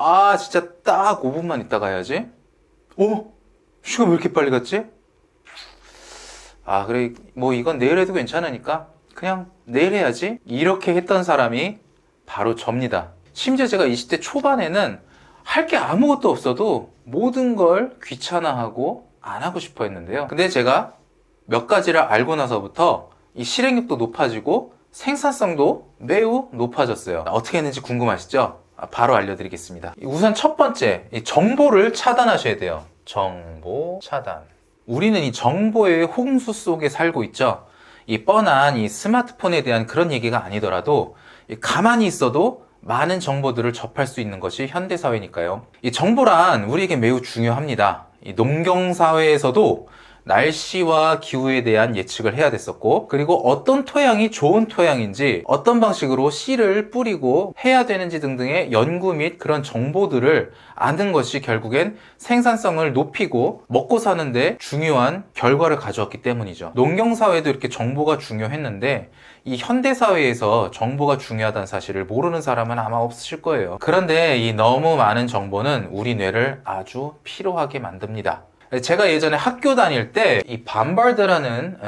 아, 진짜 딱 5분만 있다 가야지. 시간 왜 이렇게 빨리 갔지? 아, 그래, 뭐 이건 내일 해도 괜찮으니까 그냥 내일 해야지. 이렇게 했던 사람이 바로 접니다. 심지어 제가 20대 초반에는 할 게 아무것도 없어도 모든 걸 귀찮아하고 안 하고 싶어 했는데요. 근데 제가 몇 가지를 알고 나서부터 이 실행력도 높아지고 생산성도 매우 높아졌어요. 어떻게 했는지 궁금하시죠? 바로 알려드리겠습니다. 우선 첫 번째, 이 정보를 차단하셔야 돼요. 정보 차단. 우리는 이 정보의 홍수 속에 살고 있죠. 이 뻔한 이 스마트폰에 대한 그런 얘기가 아니더라도 가만히 있어도 많은 정보들을 접할 수 있는 것이 현대사회니까요. 이 정보란 우리에게 매우 중요합니다. 이 농경사회에서도 날씨와 기후에 대한 예측을 해야 됐었고, 그리고 어떤 토양이 좋은 토양인지, 어떤 방식으로 씨를 뿌리고 해야 되는지 등등의 연구 및 그런 정보들을 아는 것이 결국엔 생산성을 높이고 먹고 사는데 중요한 결과를 가져왔기 때문이죠. 농경사회도 이렇게 정보가 중요했는데 이 현대사회에서 정보가 중요하다는 사실을 모르는 사람은 아마 없으실 거예요. 그런데 이 너무 많은 정보는 우리 뇌를 아주 피로하게 만듭니다. 제가 예전에 학교 다닐 때 이 밤바드라는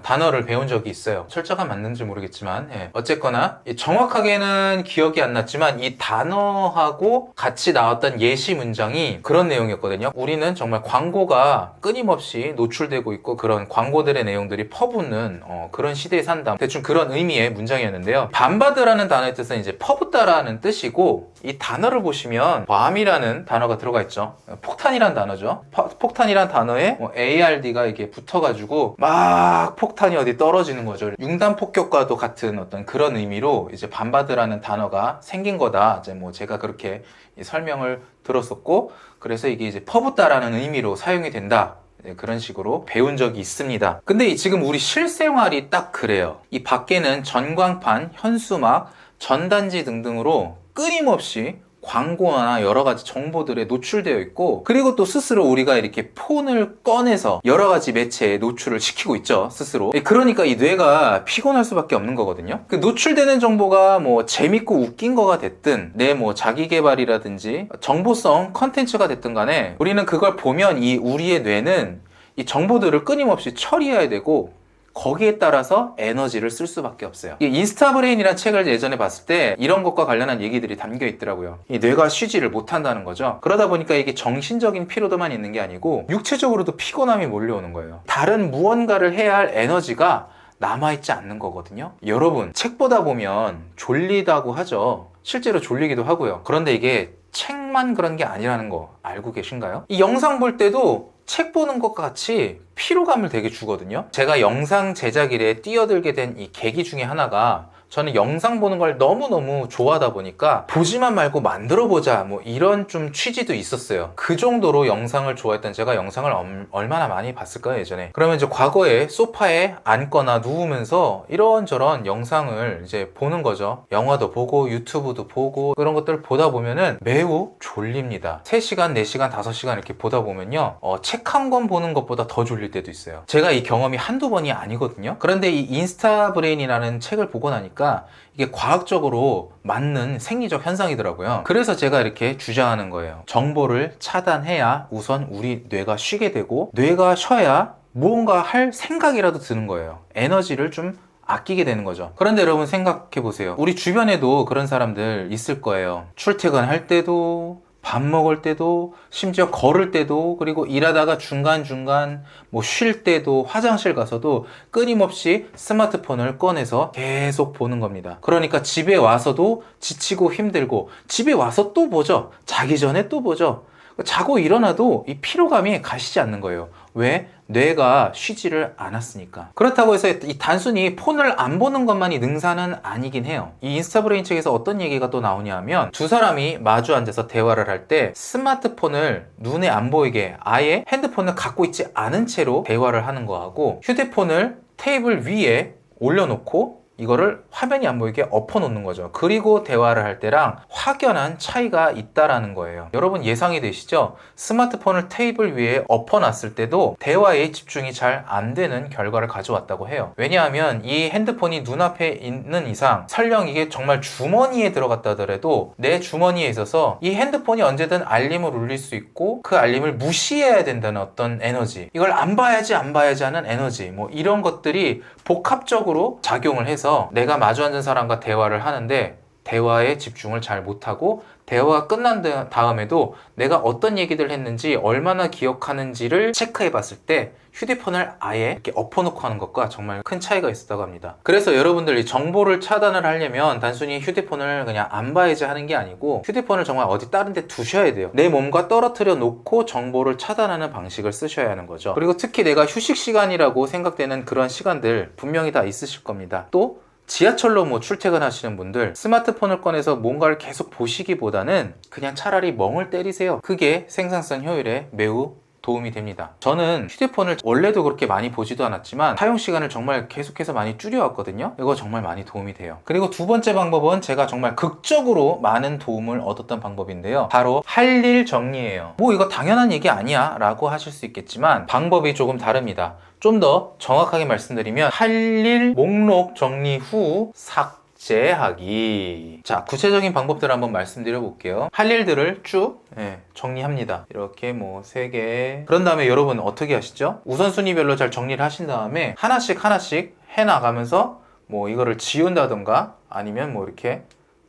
단어를 배운 적이 있어요. 철자가 맞는지 모르겠지만 어쨌거나 정확하게는 기억이 안 났지만 이 단어하고 같이 나왔던 예시 문장이 그런 내용이었거든요. 우리는 정말 광고가 끊임없이 노출되고 있고 그런 광고들의 내용들이 퍼붓는 그런 시대에 산다. 대충 그런 의미의 문장이었는데요. 밤바드라는 단어의 뜻은 이제 퍼붓다라는 뜻이고, 이 단어를 보시면 밤이라는 단어가 들어가 있죠. 폭탄이라는 단어죠. 폭탄이란 단어에 ARD가 이게 붙어가지고 막 폭탄이 어디 떨어지는 거죠. 융단 폭격과도 같은 어떤 그런 의미로 이제 밤바드라는 단어가 생긴 거다. 이제 뭐 제가 그렇게 설명을 들었었고, 그래서 이게 이제 퍼붓다라는 의미로 사용이 된다. 그런 식으로 배운 적이 있습니다. 근데 지금 우리 실생활이 딱 그래요. 이 밖에는 전광판, 현수막, 전단지 등등으로 끊임없이 광고나 여러 가지 정보들에 노출되어 있고, 그리고 또 스스로 우리가 이렇게 폰을 꺼내서 여러 가지 매체에 노출을 시키고 있죠, 스스로. 그러니까 이 뇌가 피곤할 수밖에 없는 거거든요. 그 노출되는 정보가 뭐 재밌고 웃긴 거가 됐든, 내 뭐 자기 개발이라든지 정보성 컨텐츠가 됐든 간에 우리는 그걸 보면 이 우리의 뇌는 이 정보들을 끊임없이 처리해야 되고, 거기에 따라서 에너지를 쓸 수밖에 없어요. 이 인스타브레인이라는 책을 예전에 봤을 때 이런 것과 관련한 얘기들이 담겨 있더라고요. 이 뇌가 쉬지를 못한다는 거죠. 그러다 보니까 이게 정신적인 피로도만 있는 게 아니고 육체적으로도 피곤함이 몰려오는 거예요. 다른 무언가를 해야 할 에너지가 남아있지 않는 거거든요. 여러분, 책 보다 보면 졸리다고 하죠. 실제로 졸리기도 하고요. 그런데 이게 책만 그런 게 아니라는 거 알고 계신가요? 이 영상 볼 때도 책 보는 것과 같이 피로감을 되게 주거든요. 제가 영상 제작 일에 뛰어들게 된 이 계기 중에 하나가, 저는 영상 보는 걸 너무너무 좋아하다 보니까 보지만 말고 만들어보자, 뭐 이런 좀 취지도 있었어요. 그 정도로 영상을 좋아했던 제가 영상을 얼마나 많이 봤을까요, 예전에. 그러면 이제 과거에 소파에 앉거나 누우면서 이런저런 영상을 이제 보는 거죠. 영화도 보고 유튜브도 보고 그런 것들을 보다 보면은 매우 졸립니다. 3시간, 4시간, 5시간 이렇게 보다 보면요, 책 한 권 보는 것보다 더 졸릴 때도 있어요. 제가 이 경험이 한두 번이 아니거든요. 그런데 이 인스타브레인이라는 책을 보고 나니까 이게 과학적으로 맞는 생리적 현상이더라고요. 그래서 제가 이렇게 주장하는 거예요. 정보를 차단해야 우선 우리 뇌가 쉬게 되고, 뇌가 쉬어야 무언가 할 생각이라도 드는 거예요. 에너지를 좀 아끼게 되는 거죠. 그런데 여러분 생각해 보세요. 우리 주변에도 그런 사람들 있을 거예요. 출퇴근할 때도, 밥 먹을 때도, 심지어 걸을 때도, 그리고 일하다가 중간중간 뭐 쉴 때도, 화장실 가서도 끊임없이 스마트폰을 꺼내서 계속 보는 겁니다. 그러니까 집에 와서도 지치고 힘들고, 집에 와서 또 보죠. 자기 전에 또 보죠. 자고 일어나도 이 피로감이 가시지 않는 거예요. 왜? 뇌가 쉬지를 않았으니까. 그렇다고 해서 이 단순히 폰을 안 보는 것만이 능사는 아니긴 해요. 이 인스타브레인 책에서 어떤 얘기가 또 나오냐 하면, 두 사람이 마주 앉아서 대화를 할 때 스마트폰을 눈에 안 보이게 아예 핸드폰을 갖고 있지 않은 채로 대화를 하는 거하고, 휴대폰을 테이블 위에 올려놓고 이거를 화면이 안 보이게 엎어 놓는 거죠. 그리고 대화를 할 때랑 확연한 차이가 있다라는 거예요. 여러분 예상이 되시죠? 스마트폰을 테이블 위에 엎어 놨을 때도 대화에 집중이 잘 안 되는 결과를 가져왔다고 해요. 왜냐하면 이 핸드폰이 눈앞에 있는 이상 설령 이게 정말 주머니에 들어갔다 하더라도 내 주머니에 있어서 이 핸드폰이 언제든 알림을 울릴 수 있고 그 알림을 무시해야 된다는 어떤 에너지, 이걸 안 봐야지 하는 에너지, 뭐 이런 것들이 복합적으로 작용을 해서 내가 마주 앉은 사람과 대화를 하는데 대화에 집중을 잘 못하고 대화가 끝난 다음에도 내가 어떤 얘기를 했는지 얼마나 기억하는지를 체크해 봤을 때 휴대폰을 아예 이렇게 엎어놓고 하는 것과 정말 큰 차이가 있었다고 합니다. 그래서 여러분들이 정보를 차단을 하려면 단순히 휴대폰을 그냥 안 봐야지 하는 게 아니고 휴대폰을 정말 어디 다른 데 두셔야 돼요. 내 몸과 떨어뜨려 놓고 정보를 차단하는 방식을 쓰셔야 하는 거죠. 그리고 특히 내가 휴식 시간이라고 생각되는 그런 시간들 분명히 다 있으실 겁니다. 또 지하철로 뭐 출퇴근하시는 분들 스마트폰을 꺼내서 뭔가를 계속 보시기보다는 그냥 차라리 멍을 때리세요. 그게 생산성 효율에 매우 도움이 됩니다. 저는 휴대폰을 원래도 그렇게 많이 보지도 않았지만 사용 시간을 정말 계속해서 많이 줄여왔거든요. 이거 정말 많이 도움이 돼요. 그리고 두 번째 방법은 제가 정말 극적으로 많은 도움을 얻었던 방법인데요. 바로 할 일 정리예요. 뭐 이거 당연한 얘기 아니야 라고 하실 수 있겠지만 방법이 조금 다릅니다. 좀 더 정확하게 말씀드리면 할 일 목록 정리 후 삭제하기. 자, 구체적인 방법들을 한번 말씀드려 볼게요. 할 일들을 쭉 정리합니다. 이렇게 뭐 3개. 그런 다음에 여러분 어떻게 하시죠? 우선순위별로 잘 정리를 하신 다음에 하나씩 해나가면서 뭐 이거를 지운다던가 아니면 뭐 이렇게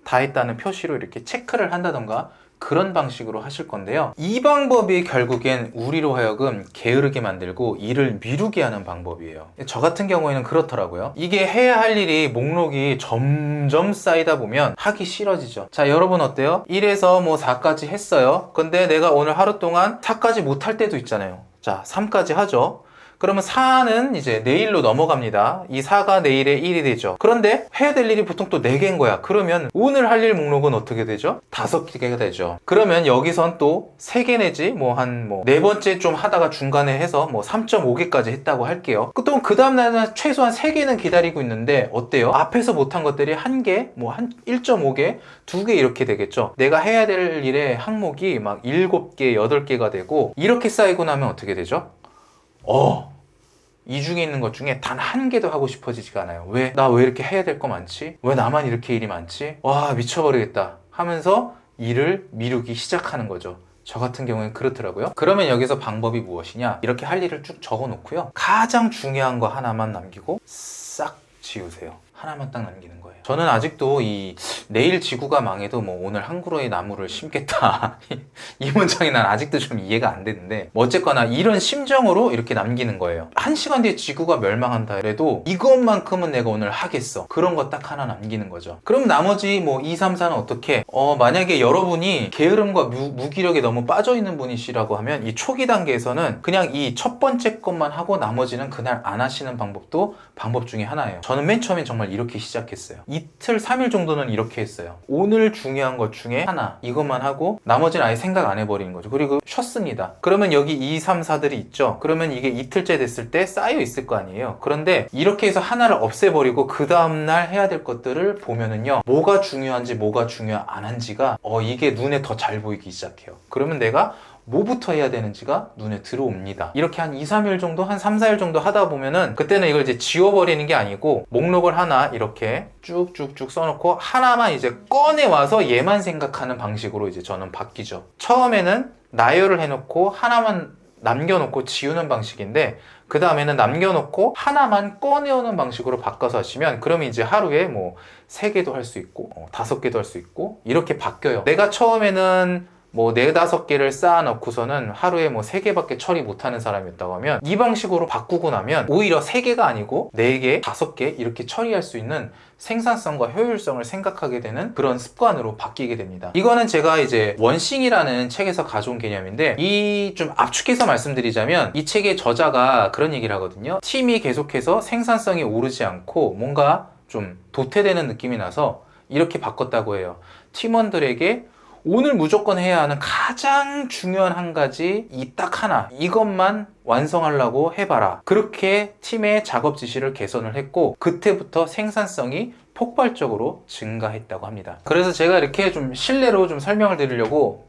다 했다는 표시로 이렇게 체크를 한다던가 그런 방식으로 하실 건데요. 이 방법이 결국엔 우리로 하여금 게으르게 만들고 일을 미루게 하는 방법이에요. 저 같은 경우에는 그렇더라고요. 이게 해야 할 일이 목록이 점점 쌓이다 보면 하기 싫어지죠. 자, 여러분 어때요? 1에서 뭐 4까지 했어요. 근데 내가 오늘 하루 동안 4까지 못 할 때도 있잖아요. 자, 3까지 하죠. 그러면 4는 이제 내일로 넘어갑니다. 이 4가 내일의 1이 되죠. 그런데 해야 될 일이 보통 또 4개인 거야. 그러면 오늘 할 일 목록은 어떻게 되죠? 5개가 되죠. 그러면 여기선 또 3개 내지 뭐 한 4번째 좀 하다가 중간에 해서 뭐 3.5개까지 했다고 할게요. 또 그 다음날은 최소한 3개는 기다리고 있는데 어때요? 앞에서 못한 것들이 1개, 뭐 한 1.5개, 2개 이렇게 되겠죠. 내가 해야 될 일의 항목이 막 7개, 8개가 되고 이렇게 쌓이고 나면 어떻게 되죠? 이 중에 있는 것 중에 단 한 개도 하고 싶어지지가 않아요. 왜? 나 왜 이렇게 해야 될 거 많지? 왜 나만 이렇게 일이 많지? 와, 미쳐버리겠다 하면서 일을 미루기 시작하는 거죠. 저 같은 경우는 그렇더라고요. 그러면 여기서 방법이 무엇이냐? 이렇게 할 일을 쭉 적어 놓고요. 가장 중요한 거 하나만 남기고 싹 지우세요. 하나만 딱 남기는 거예요. 저는 아직도 이 내일 지구가 망해도 뭐 오늘 한 그루의 나무를 심겠다 이 문장이 난 아직도 좀 이해가 안 되는데 뭐 어쨌거나 이런 심정으로 이렇게 남기는 거예요. 1시간 뒤에 지구가 멸망한다 해도 이것만큼은 내가 오늘 하겠어. 그런 거 딱 하나 남기는 거죠. 그럼 나머지 뭐 2, 3, 4는 어떻게? 만약에 여러분이 게으름과 무기력에 너무 빠져 있는 분이시라고 하면 이 초기 단계에서는 그냥 이 첫 번째 것만 하고 나머지는 그날 안 하시는 방법도 방법 중에 하나예요. 저는 맨 처음엔 정말 이렇게 시작했어요. 이틀, 3일 정도는 이렇게 했어요. 오늘 중요한 것 중에 하나, 이것만 하고 나머지는 아예 생각 안 해버리는 거죠. 그리고 쉬었습니다. 그러면 여기 2, 3, 4들이 있죠. 그러면 이게 이틀째 됐을 때 쌓여 있을 거 아니에요. 그런데 이렇게 해서 하나를 없애버리고 그 다음날 해야 될 것들을 보면은요, 뭐가 중요한지 뭐가 중요 안 한지가 이게 눈에 더 잘 보이기 시작해요. 그러면 내가 뭐부터 해야 되는지가 눈에 들어옵니다. 이렇게 한 2, 3일 정도, 한 3, 4일 정도 하다 보면은 그때는 이걸 이제 지워버리는 게 아니고 목록을 하나 이렇게 쭉쭉쭉 써놓고 하나만 이제 꺼내와서 얘만 생각하는 방식으로 이제 저는 바뀌죠. 처음에는 나열을 해놓고 하나만 남겨놓고 지우는 방식인데 그 다음에는 남겨놓고 하나만 꺼내오는 방식으로 바꿔서 하시면 그러면 이제 하루에 뭐 3개도 할 수 있고 5개도 할 수 있고 이렇게 바뀌어요. 내가 처음에는 뭐 4, 5개를 쌓아놓고서는 하루에 뭐 3개밖에 처리 못하는 사람이었다고 하면 이 방식으로 바꾸고 나면 오히려 3개가 아니고 4개, 5개 이렇게 처리할 수 있는 생산성과 효율성을 생각하게 되는 그런 습관으로 바뀌게 됩니다. 이거는 제가 이제 원싱이라는 책에서 가져온 개념인데 이 좀 압축해서 말씀드리자면 이 책의 저자가 그런 얘기를 하거든요. 팀이 계속해서 생산성이 오르지 않고 뭔가 좀 도태되는 느낌이 나서 이렇게 바꿨다고 해요. 팀원들에게 오늘 무조건 해야 하는 가장 중요한 한 가지, 이 딱 하나, 이것만 완성하려고 해봐라. 그렇게 팀의 작업 지시를 개선을 했고, 그때부터 생산성이 폭발적으로 증가했다고 합니다. 그래서 제가 이렇게 좀 실내로 좀 설명을 드리려고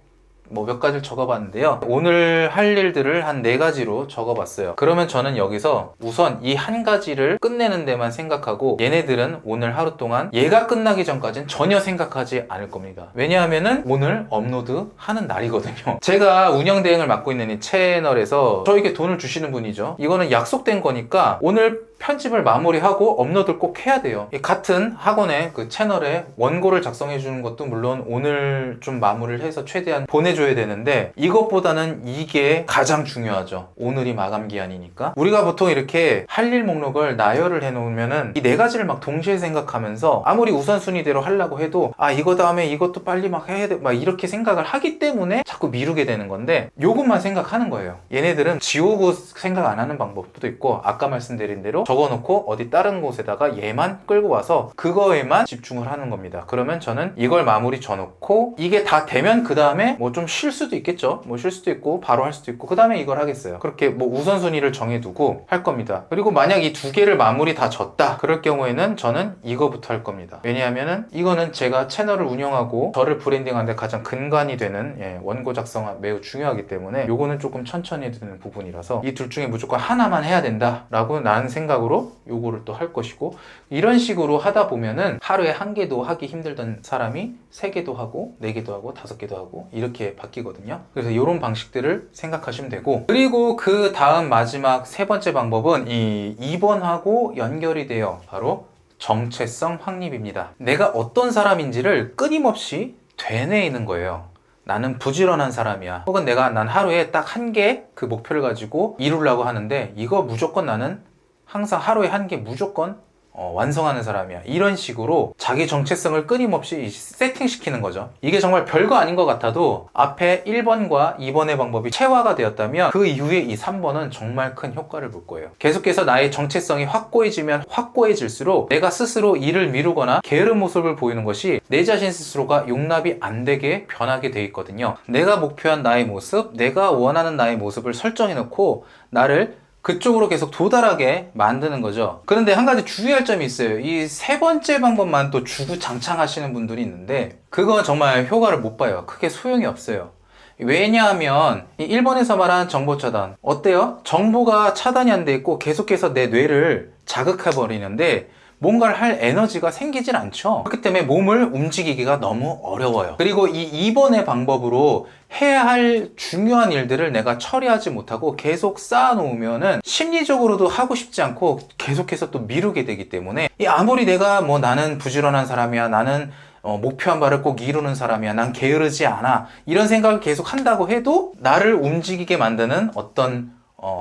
뭐 몇 가지를 적어봤는데요. 오늘 할 일들을 한 4가지로 적어봤어요. 그러면 저는 여기서 우선 이 한 가지를 끝내는 데만 생각하고, 얘네들은 오늘 하루 동안 얘가 끝나기 전까지는 전혀 생각하지 않을 겁니다. 왜냐하면은 오늘 업로드 하는 날이거든요. 제가 운영 대행을 맡고 있는 이 채널에서 저에게 돈을 주시는 분이죠. 이거는 약속된 거니까 오늘 편집을 마무리하고 업로드를 꼭 해야 돼요. 같은 학원의 그 채널에 원고를 작성해 주는 것도 물론 오늘 좀 마무리를 해서 최대한 보내줘야 되는데, 이것보다는 이게 가장 중요하죠. 오늘이 마감 기한이니까. 우리가 보통 이렇게 할 일 목록을 나열을 해 놓으면은 이 4가지를 막 동시에 생각하면서 아무리 우선순위대로 하려고 해도 이거 다음에 이것도 빨리 막 해야 돼, 막 이렇게 생각을 하기 때문에 자꾸 미루게 되는 건데, 요것만 생각하는 거예요. 얘네들은 지우고 생각 안 하는 방법도 있고, 아까 말씀드린 대로 적어놓고 어디 다른 곳에다가 얘만 끌고 와서 그거에만 집중을 하는 겁니다. 그러면 저는 이걸 마무리 져놓고 이게 다 되면 그 다음에 뭐 좀 쉴 수도 있겠죠. 뭐 쉴 수도 있고 바로 할 수도 있고 그 다음에 이걸 하겠어요. 그렇게 뭐 우선순위를 정해두고 할 겁니다. 그리고 만약 이 2개를 마무리 다 졌다 그럴 경우에는 저는 이거부터 할 겁니다. 왜냐하면은 이거는 제가 채널을 운영하고 저를 브랜딩하는데 가장 근간이 되는 원고 작성 매우 중요하기 때문에 요거는 조금 천천히 해야 되는 부분이라서 이 둘 중에 무조건 하나만 해야 된다 라고 나는 생각으로 요거를 또 할 것이고, 이런 식으로 하다 보면은 하루에 1개도 하기 힘들던 사람이 3개도 하고 4개도 하고 5개도 하고 이렇게 바뀌거든요. 그래서 이런 방식들을 생각하시면 되고, 그리고 그 다음 마지막 3번째 방법은 이 2번하고 연결이 돼요. 바로 정체성 확립입니다. 내가 어떤 사람인지를 끊임없이 되뇌이는 거예요. 나는 부지런한 사람이야. 혹은 난 하루에 딱 1개 그 목표를 가지고 이루려고 하는데, 이거 무조건 나는 항상 하루에 1개 무조건 완성하는 사람이야. 이런 식으로 자기 정체성을 끊임없이 세팅시키는 거죠. 이게 정말 별거 아닌 것 같아도 앞에 1번과 2번의 방법이 체화가 되었다면 그 이후에 이 3번은 정말 큰 효과를 볼 거예요. 계속해서 나의 정체성이 확고해지면 확고해질수록 내가 스스로 일을 미루거나 게으른 모습을 보이는 것이 내 자신 스스로가 용납이 안 되게 변하게 돼 있거든요. 내가 목표한 나의 모습, 내가 원하는 나의 모습을 설정해 놓고 나를 그쪽으로 계속 도달하게 만드는 거죠. 그런데 한 가지 주의할 점이 있어요. 이 3번째 방법만 또 주구장창 하시는 분들이 있는데, 그건 정말 효과를 못 봐요. 크게 소용이 없어요. 왜냐하면 이 1번에서 말하는 정보 차단, 어때요? 정보가 차단이 안 돼 있고 계속해서 내 뇌를 자극해 버리는데 뭔가를 할 에너지가 생기질 않죠. 그렇기 때문에 몸을 움직이기가 너무 어려워요. 그리고 이 2번의 방법으로 해야 할 중요한 일들을 내가 처리하지 못하고 계속 쌓아놓으면은 심리적으로도 하고 싶지 않고 계속해서 또 미루게 되기 때문에, 아무리 내가 나는 부지런한 사람이야, 나는 목표한 바를 꼭 이루는 사람이야, 난 게으르지 않아, 이런 생각을 계속 한다고 해도 나를 움직이게 만드는 어떤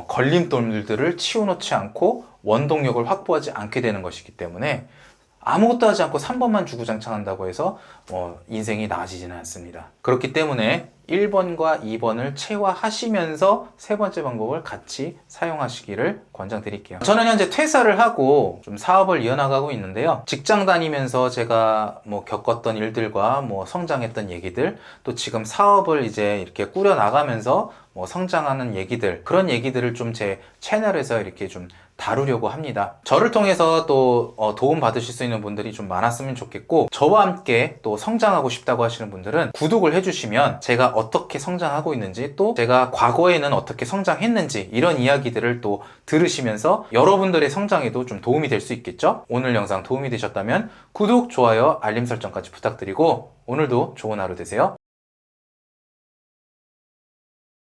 걸림돌들을 치워놓지 않고 원동력을 확보하지 않게 되는 것이기 때문에 아무것도 하지 않고 3번만 주구장창 한다고 해서 인생이 나아지지는 않습니다. 그렇기 때문에 1번과 2번을 체화하시면서 3번째 방법을 같이 사용하시기를 권장드릴게요. 저는 현재 퇴사를 하고 좀 사업을 이어나가고 있는데요. 직장 다니면서 제가 겪었던 일들과 성장했던 얘기들, 또 지금 사업을 이제 이렇게 꾸려나가면서 성장하는 얘기들, 그런 얘기들을 좀 제 채널에서 이렇게 좀 다루려고 합니다. 저를 통해서 또 도움 받으실 수 있는 분들이 좀 많았으면 좋겠고, 저와 함께 또 성장하고 싶다고 하시는 분들은 구독을 해주시면 제가 어떻게 성장하고 있는지, 또 제가 과거에는 어떻게 성장했는지, 이런 이야기들을 또 들으시면서 여러분들의 성장에도 좀 도움이 될 수 있겠죠? 오늘 영상 도움이 되셨다면 구독, 좋아요, 알림 설정까지 부탁드리고 오늘도 좋은 하루 되세요.